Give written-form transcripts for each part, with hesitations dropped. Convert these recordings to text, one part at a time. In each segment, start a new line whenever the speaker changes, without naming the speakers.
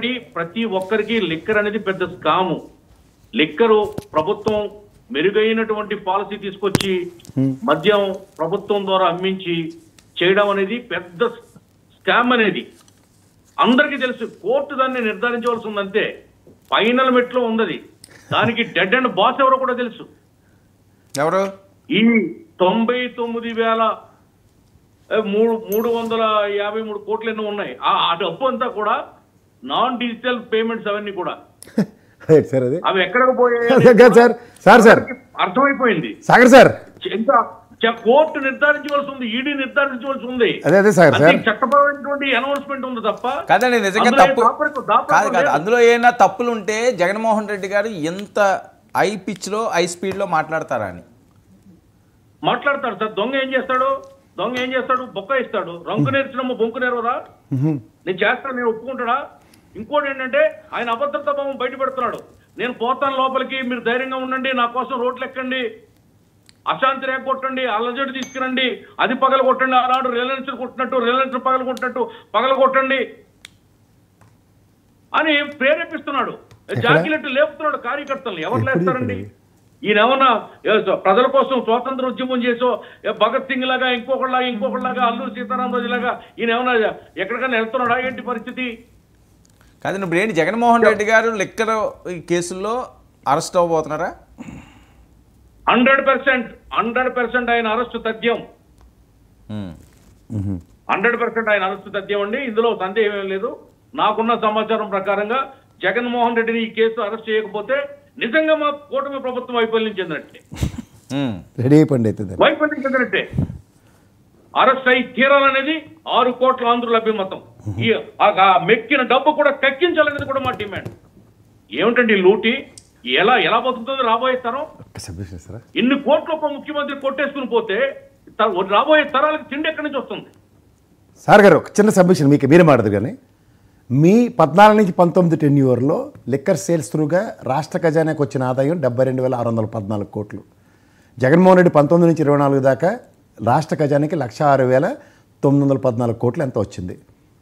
ఒకటి ప్రతి ఒక్కరికి లిక్కర్ అనేది పెద్ద స్కాము. లిక్కరు ప్రభుత్వం మెరుగైనటువంటి పాలసీ తీసుకొచ్చి మద్యం ప్రభుత్వం ద్వారా అమ్మించి చేయడం అనేది పెద్ద స్కామ్ అనేది అందరికీ తెలుసు. కోర్టు దాన్ని నిర్ధారించవలసి ఉందంతే. ఫైనల్ మెట్లో ఉంది. దానికి డెడ్ అండ్ బాస్ ఎవరో కూడా తెలుసు.
ఎవరు?
ఈ 99,353 కోట్లు ఎన్నో ఉన్నాయి. ఆ డబ్బు అంతా కూడా నాన్ డిజిటల్ పేమెంట్స్ అవన్నీ కూడా అవి ఎక్కడికి పోయాయి అర్థమైపోయింది.
సాగర్ సార్
ఇంకా కోర్టు నిర్ధారించవలసి ఉంది, ఈడీ నిర్ధారించవలసి ఉంది. చట్టపరమైనటువంటి అనౌన్స్మెంట్ ఉంది తప్ప
కాదండి. నిజంగా తప్పు కాదు కాదు. అందులో ఏమైనా తప్పులు ఉంటే జగన్మోహన్ రెడ్డి గారు ఎంత హై పిచ్ లో హై స్పీడ్ లో మాట్లాడతారా అని
మాట్లాడతాడు సార్. దొంగ ఏం చేస్తాడు? బొక్క ఇస్తాడు. రంగు నేర్చినమ్మ బొంకు నేర్వదా? నేను చేస్తాను, నేను ఒప్పుకుంటాడా? ఇంకోటి ఏంటంటే ఆయన అభద్రతా భావం బయట పెడుతున్నాడు. నేను పోతాను లోపలికి, మీరు ధైర్యంగా ఉండండి, నా కోసం రోడ్లు ఎక్కండి, అశాంతి రేఖ కొట్టండి, అల్లజడి తీసుకురండి, అది పగల కొట్టండి, ఆనాడు రిలయన్స్ కొట్టినట్టు రిలయన్స్ పగల కొట్టినట్టు పగల కొట్టండి అని ప్రేరేపిస్తున్నాడు. జాకిలెట్టు లేపుతున్నాడు కార్యకర్తలు. ఎవరు లేస్తారండి? ఈయన ఏమన్నా ప్రజల కోసం స్వాతంత్ర ఉద్యమం చేసో భగత్ సింగ్ లాగా ఇంకొకళ్ళలాగా అల్లూరి సీతారామరాజు లాగా ఈయన ఏమన్నా ఎక్కడికైనా వెళ్తున్నాడా? ఏంటి పరిస్థితి?
కాదు, ఇప్పుడు ఏంటి జగన్మోహన్ రెడ్డి గారు లిక్కర్ కేసుల్లో అరెస్ట్ అవ్వబోతున్నారా?
100% ఆయన అరెస్టు తథ్యం. 100% ఆయన అరెస్టు తథ్యం అండి. ఇందులో సందేహం ఏం లేదు. నాకున్న సమాచారం ప్రకారంగా జగన్మోహన్ రెడ్డిని ఈ కేసు అరెస్ట్ చేయకపోతే నిజంగా మా కూటమి ప్రభుత్వం వైఫల్యం చెందినట్టే. వైఫల్యం చెందినట్టే. అరెస్ట్ అయి తీరాలనేది 6 కోట్ల ఆంధ్రుల అభిమతం. మెక్కిన డబ్బు కూడా కక్కించాలనేది కూడా మా డిమాండ్. ఏమిటండి లూటి? ఎలా బతుకుతుందో రాబోయే తరం? ఇన్ని కోట్ల ఒక ముఖ్యమంత్రి కొట్టేసుకుని పోతే రాబోయే తరాలకు తిండి ఎక్కడి నుంచి వస్తుంది?
సార్ గారు ఒక చిన్న సబ్మిషన్ మీకు మీరే మాట్లాడదు కానీ మీ 14 నుంచి 19 టెన్యూర్లో లిక్కర్ సేల్స్ త్రూగా రాష్ట్ర ఖజానాకు వచ్చిన ఆదాయం 72,614 కోట్లు. జగన్మోహన్ రెడ్డి 19 నుంచి 24 దాకా రాష్ట్ర ఖజానాకి 106,914 కోట్లు ఎంత వచ్చింది.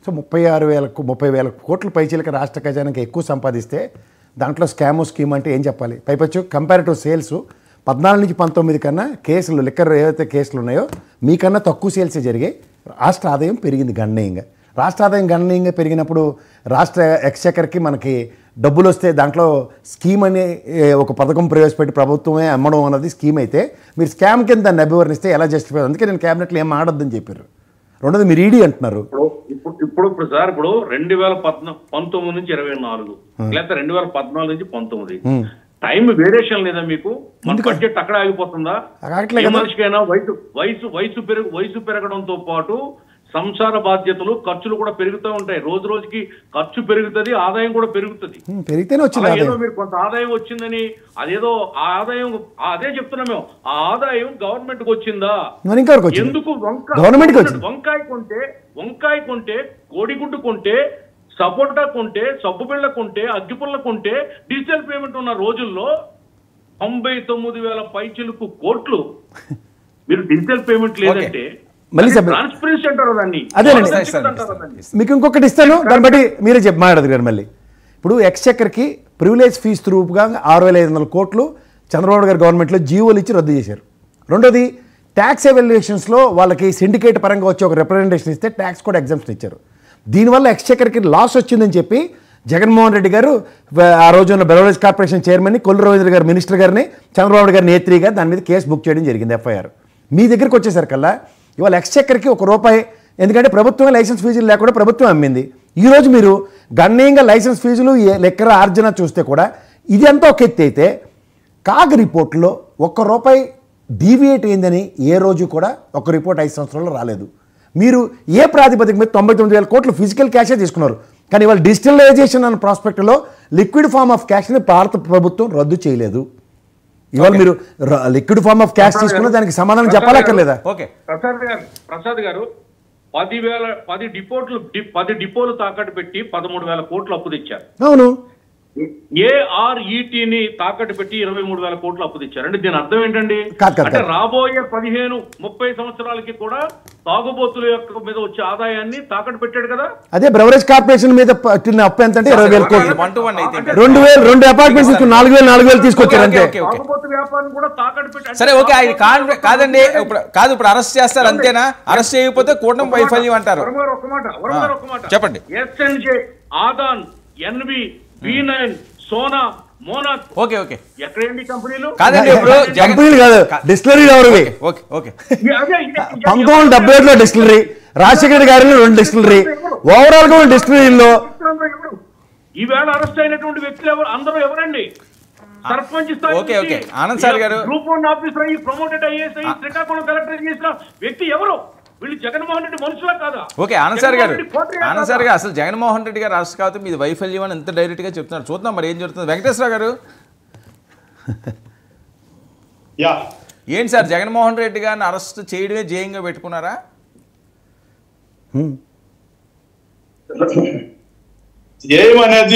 సో 30,000 కోట్ల పైచీలకి రాష్ట్ర ఖజానాకి ఎక్కువ సంపాదిస్తే దాంట్లో స్కీమ్ అంటే ఏం చెప్పాలి? పైపచ్చు కంపారిటివ్ సేల్స్ 14 నుంచి 19 కన్నా కేసులు లిక్కర్ ఏవైతే కేసులు ఉన్నాయో మీకన్నా తక్కువ సేల్సే జరిగాయి. రాష్ట్ర ఆదాయం పెరిగింది గణనీయంగా. రాష్ట్ర ఆదాయం గణనీయంగా పెరిగినప్పుడు రాష్ట్ర ఎక్స్చెకర్కి మనకి డబ్బులు వస్తే దాంట్లో స్కీమ్ అనే ఒక పథకం ప్రవేశపెట్టి ప్రభుత్వమే అమ్మడం అన్నది స్కీమ్ అయితే మీరు స్కామ్ కింద దాన్ని అభివర్ణిస్తే ఎలా జస్టిఫై? అందుకే నేను క్యాబినెట్లో ఏం ఆడొద్దని చెప్పారు. రెండోది మీరు ఈడీ అంటున్నారు.
ఇప్పుడు సార్ 2019 నుంచి 24 లేకపోతే 2014 నుంచి 19 టైం వేరియేషన్ లేదా మీకు? మన బడ్జెట్ అక్కడ ఆగిపోతుందా? మనిషికైనా వయసు పెరగడంతో పాటు సంసార బాధ్యతలు ఖర్చులు కూడా పెరుగుతూ ఉంటాయి. రోజు రోజుకి ఖర్చు పెరుగుతుంది, ఆదాయం కూడా పెరుగుతుంది. ఏదో మీరు కొంత ఆదాయం వచ్చిందని అదేదో ఆ ఆదాయం అదే చెప్తున్నాం మేము. ఆ ఆదాయం గవర్నమెంట్ కు వచ్చిందా? ఎందుకు వంకాయ కొంటే కోడిగుడ్డు కొంటే సపోటా కొంటే సబ్బు బిళ్ళ కొంటే అగ్గిపుల్ల కొంటే డిజిటల్ పేమెంట్ ఉన్న రోజుల్లో 99,000 పైచిలుకు కోట్లు మీరు డిజిటల్ పేమెంట్ లేదంటే
మీకు ఇంకొకటి ఇస్తాను, దాన్ని బట్టి మీరే మాట్లాడదు గారు. మళ్ళీ ఇప్పుడు ఎక్స్చెకర్కి ప్రివిలేజ్ ఫీజు త్రూపుగా 6,500 కోట్లు చంద్రబాబు గారు గవర్నమెంట్లో జీవోలు ఇచ్చి రద్దు చేశారు. రెండోది ట్యాక్స్ ఎవాల్యుయేషన్స్లో వాళ్ళకి సిండికేట్ పరంగా వచ్చి ఒక రిప్రజెంటేషన్ ఇస్తే ట్యాక్స్ కూడా ఎగ్జామ్షన్ ఇచ్చారు. దీనివల్ల ఎక్స్చెకర్కి లాస్ వచ్చిందని చెప్పి జగన్మోహన్ రెడ్డి గారు ఆ రోజున బెవరేజ్ కార్పొరేషన్ చైర్మన్ని కొల్లు రవీంద్ర గారు మినిస్టర్ గారిని చంద్రబాబు గారి నేత్రిగా దాని మీద కేసు బుక్ చేయడం జరిగింది, ఎఫ్ఐఆర్. మీ దగ్గరికి వచ్చేసరికల్లా ఇవాళ ఎక్స్చెకర్కి ₹1, ఎందుకంటే ప్రభుత్వం లైసెన్స్ ఫీజులు లేకుండా ప్రభుత్వం అమ్మింది. ఈరోజు మీరు గణనీయంగా లైసెన్స్ ఫీజులు లెక్కర ఆర్జన చూస్తే కూడా ఇది అంతా ఒక ఎత్తి అయితే కాగ్ రిపోర్ట్లో ₹1 డీవియేట్ అయిందని ఏ రోజు కూడా ఒక రిపోర్ట్ 5 సంవత్సరాల్లో రాలేదు. మీరు ఏ ప్రాతిపదిక మీద 99,000 కోట్లు ఫిజికల్ క్యాషే తీసుకున్నారు, కానీ ఇవాళ డిజిటలైజేషన్ అన్న ప్రాస్పెక్ట్లో లిక్విడ్ ఫామ్ ఆఫ్ క్యాష్ని భారత ప్రభుత్వం రద్దు చేయలేదు. ఇవాళ మీరు లిక్విడ్ ఫామ్ ఆఫ్ క్యాష్ తీసుకున్న దానికి సమాధానం చెప్పాలక్కర్లేదా?
ప్రసాద్ గారు 10 డిపోలు తాకట్టు పెట్టి 13,000 కోట్లు అప్పు తెచ్చారు.
అవును.
ఏఆర్ఈటీని తాకట్టు పెట్టి 23,000 కోట్లు అప్పు తెచ్చారు. అంటే దీని అర్థం ఏంటండి?
కాదు.
అంటే రాబోయే 15-30 సంవత్సరాలకి కూడా తాగుబోతుల యొక్క మీద వచ్చే ఆదాయాన్ని తాకట్టు పెట్టాడు కదా.
అదే బ్రవరేజ్ కార్పొరేషన్ మీద పట్టిన అప్పు ఎంత అంటే 20,000 కోట్లు. 2,000 అపార్ట్మెంట్స్ 4,000 తీసుకొచ్చారు అంతే.
తాగుబోతు వ్యాపారం కూడా తాకట్టు పెట్టి.
సరే ఓకే, అది కాదండి. ఇప్పుడు అరెస్ట్ చేస్తారు అంతేనా? అరెస్ట్ చేయకపోతే కూటమి వైఫల్యం అంటారు. చెప్పండి.
SNJ, Adan, NV, B9, Sona, Monak.
Okay okay,
ఎక్కడేంటి కంపెనీలు?
కాదండి, ఇప్పుడు
కంపెనీలు కాదు, డిస్టిలరీ ఎవరివి?
ఓకే ఓకే,
1978లో డిస్టిలరీ, రాజశేఖర గారిలో 2 డిస్టిలరీ, ఓవరాల్ గా డిస్టిలరీలో
ఈవేళ అరెస్ట్ అయినటువంటి వ్యక్తులు ఎవరు? అందరూ ఎవరండి? సర్పంచ్ స్థాయి.
ఓకే ఓకే, ఆనంద్ సార్ గారు
గ్రూప్ 1 ఆఫీసర్ అయ్యి ప్రమోటెడ్ ఐఏఎస్ అయ్యి శ్రీకాకుళం కలెక్టర్ చేసిన వ్యక్తి ఎవరు? వీళ్ళు జగన్మోహన్ రెడ్డి మనుషులా కాదా?
ఓకే, ఆనంద్ సార్ గారు అసలు జగన్మోహన్ రెడ్డి గారు అరెస్ట్ కాకపోతే మీది వైఫల్యం అని ఎంత డైరెక్ట్ గా చెప్తున్నారు. చూద్దాం మరి ఏం జరుగుతుంది. వెంకటేశ్వర గారు ఏంటి సార్, జగన్మోహన్ రెడ్డి గారిని అరెస్ట్ చేయడమే జయంగా పెట్టుకున్నారా?
ఏమనేది